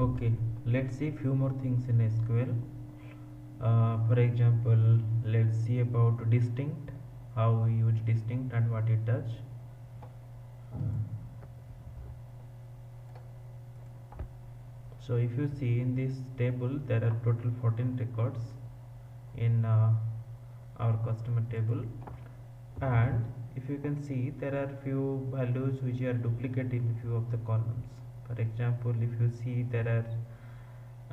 Okay, let's see few more things in SQL. For example, let's see about distinct, how we use distinct and what it does. So if you see in this table, there are total 14 records in our customer table, and if you can see, there are few values which are duplicate in few of the columns. For example, if you see, there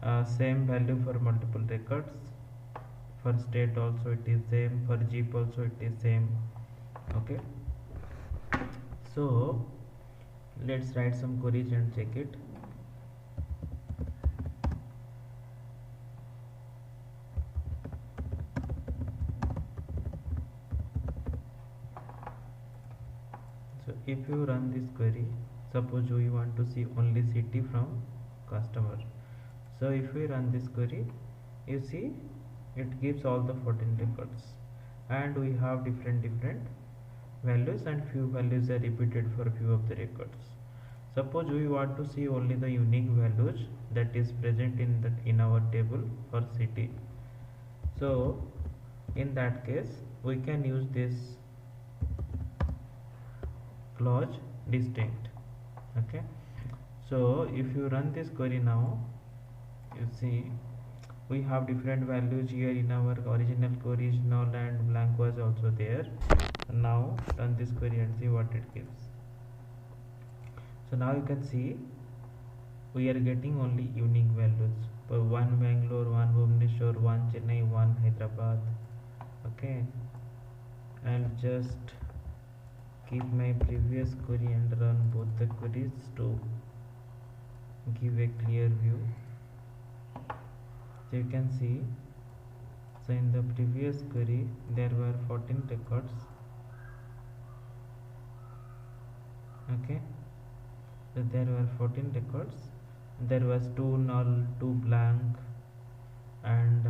are same value for multiple records. For state also it is same, for zip also it is same. Okay, so let's write some queries and check it. So if you run this query, suppose we want to see only city from customer. So if we run this query, you see it gives all the 14 records, and we have different values, and few values are repeated for few of the records. Suppose we want to see only the unique values that is present in our table for city. So in that case, we can use this clause distinct. Okay, so if you run this query now, you see we have different values here. In our original query, null and blank was also there. Now run this query and see what it gives. So now you can see we are getting only unique values. For one Bangalore, one Bhubaneswar, one Chennai, one Hyderabad. Okay, and just keep my previous query and run both the queries to give a clear view. So you can see, so in the previous query there were 14 records. Okay, so there were 14 records. There was 2 null, 2 blank, and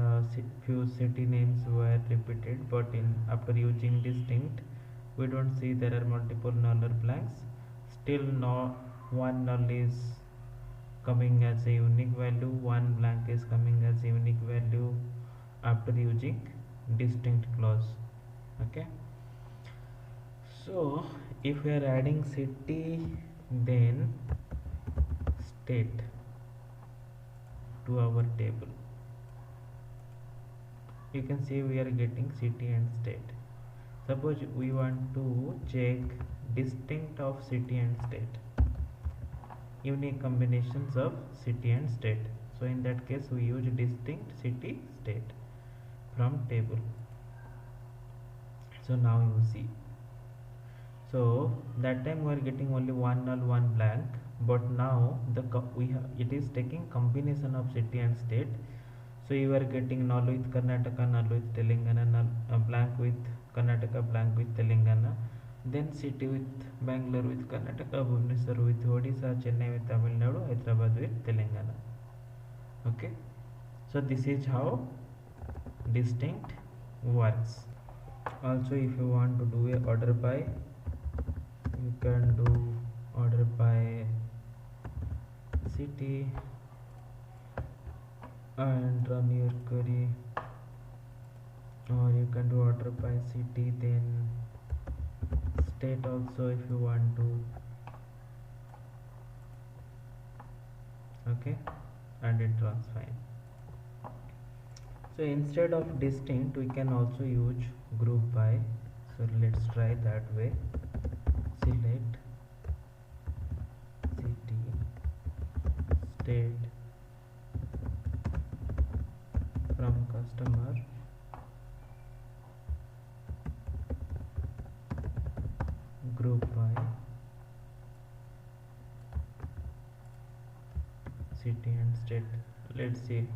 few city names were repeated, but after using distinct, we don't see there are multiple null or blanks. Still, no one null is coming as a unique value, one blank is coming as a unique value after using distinct clause. Okay, so if we are adding city then state to our table, you can see we are getting city and state. Suppose we want to check distinct of city and state, unique combinations of city and state. So in that case we use distinct city state from table. So now you see, so that time we are getting only one null, one blank, but now it is taking combination of city and state. So you are getting null with Karnataka, null with Telangana, null, blank with Karnataka, blank with Telangana, then city with Bangalore with Karnataka, Bhubaneswar with Odisha, Chennai with Tamil Nadu, Hyderabad with Telangana. Okay, so this is how distinct works. Also, if you want to do a order by, you can do order by city and run your query, or you can do order by city then state also if you want to. Okay, and it runs fine. So instead of distinct, we can also use group by. So let's try that way. Select city, state from customer, group by city and state. Let's see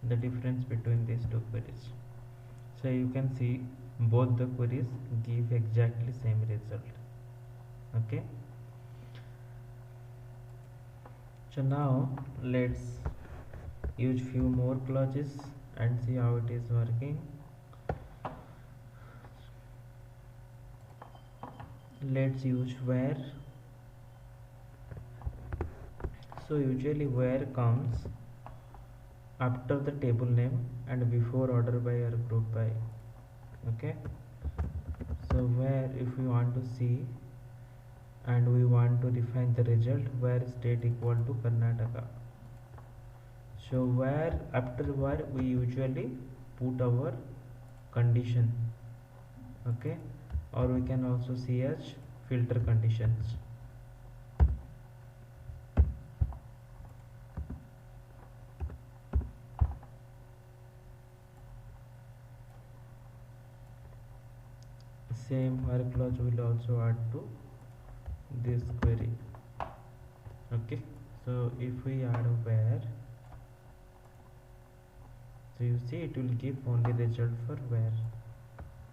the difference between these two queries. So you can see both the queries give exactly same result. Okay, so now let's use few more clauses and see how it is working. Let's use where. So usually where comes after the table name and before order by or group by. Okay, so where if we want to see and we want to define the result where state equal to Karnataka. So where after where we usually put our condition. Okay, or we can also see as filter conditions. Same where clause will also add to this query. Okay, so if we add where, so you see it will give only result for where,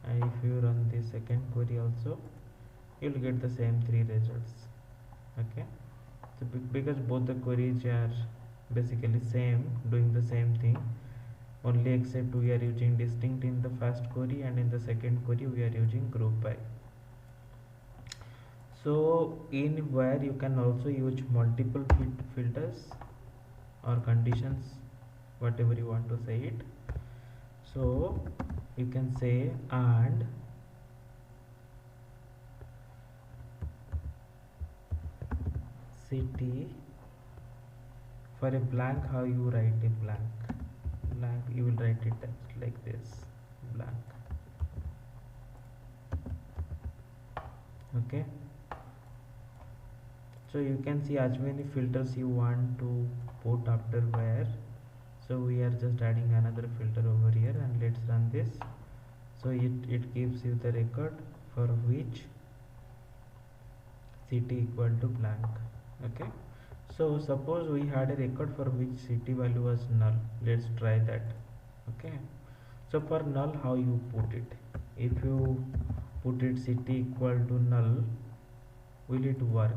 and if you run the second query also you will get the same three results. Okay, so because both the queries are basically same, doing the same thing, only except we are using distinct in the first query and in the second query we are using group by. So in where you can also use multiple filters or conditions, whatever you want to say it. So you can say and city. For a blank, how you write a blank you will write it like this, blank. Okay, so you can see as many filters you want to put after where. So we are just adding another filter over here and let's run this. So it gives you the record for which city equal to blank. Okay, so suppose we had a record for which city value was null. Let's try that. Okay, so for null, how you put it? If you put it city equal to null, will it work?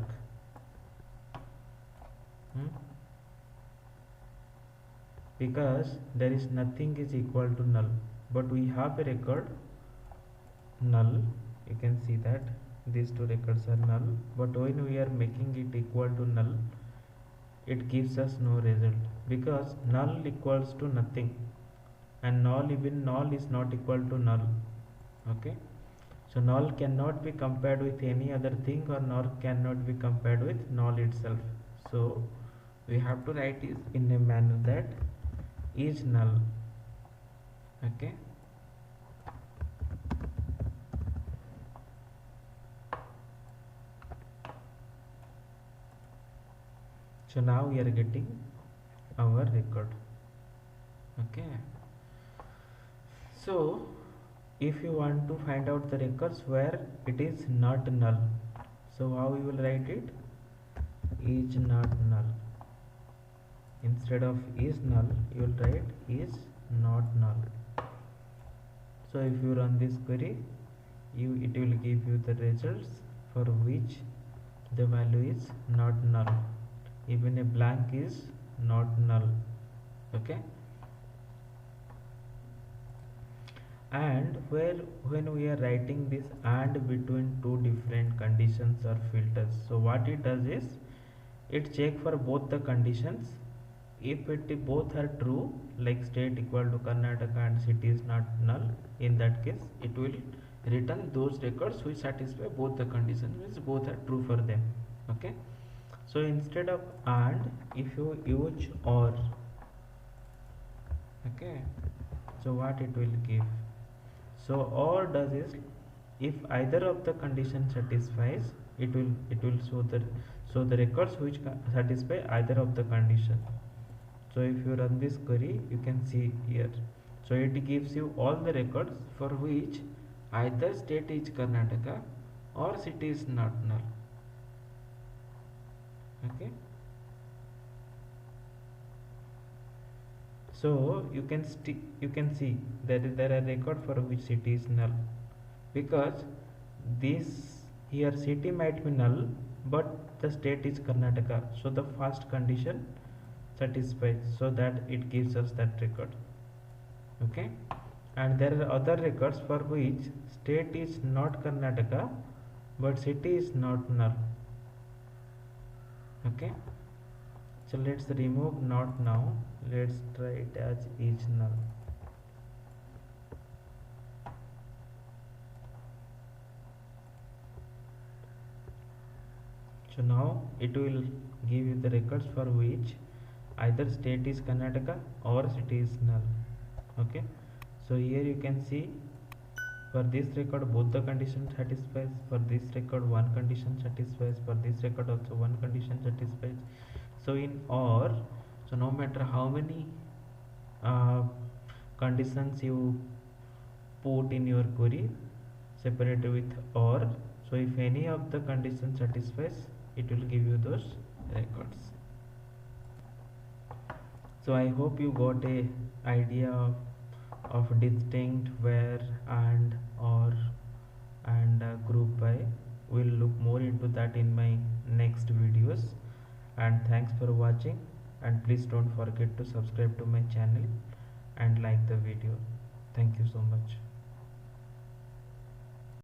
Because there is nothing is equal to null, but we have a record null. You can see that these two records are null, but when we are making it equal to null, it gives us no result because null equals to nothing, and even null is not equal to null. Okay, so null cannot be compared with any other thing, or null cannot be compared with null itself. So we have to write it in a manner that is null. Okay, so now we are getting our record. Okay, so if you want to find out the records where it is not null, so how you will write it? Is not null. Instead of is null, you will write is not null. So if you run this query, it will give you the results for which the value is not null. Even a blank is not null. Okay, and when we are writing this and between two different conditions or filters, so what it does is it check for both the conditions. If both are true, like state equal to Karnataka and city is not null, in that case it will return those records which satisfy both the conditions, means both are true for them. Okay, so instead of and, if you use or, okay, so what it will give? So or does is, if either of the condition satisfies, it will show the records which satisfy either of the condition. So if you run this query, you can see here, so it gives you all the records for which either state is Karnataka or city is not null. Okay, so you can see that there are record for which city is null, because this here city might be null but the state is Karnataka, so the first condition satisfies, so that it gives us that record. Okay, and there are other records for which state is not Karnataka but city is not null. Okay, So let's remove not now. Let's try it as is null. So now it will give you the records for which either state is Karnataka or city is null. Okay. So here you can see for this record both the condition satisfies. For this record one condition satisfies. For this record also one condition satisfies. So in OR, so no matter how many uh, conditions you put in your query separated with OR, so if any of the conditions satisfies, it will give you those records. So I hope you got a idea of distinct, where, and, or, and group by. We'll look more into that in my next videos. And thanks for watching, and please don't forget to subscribe to my channel and like the video. Thank you so much.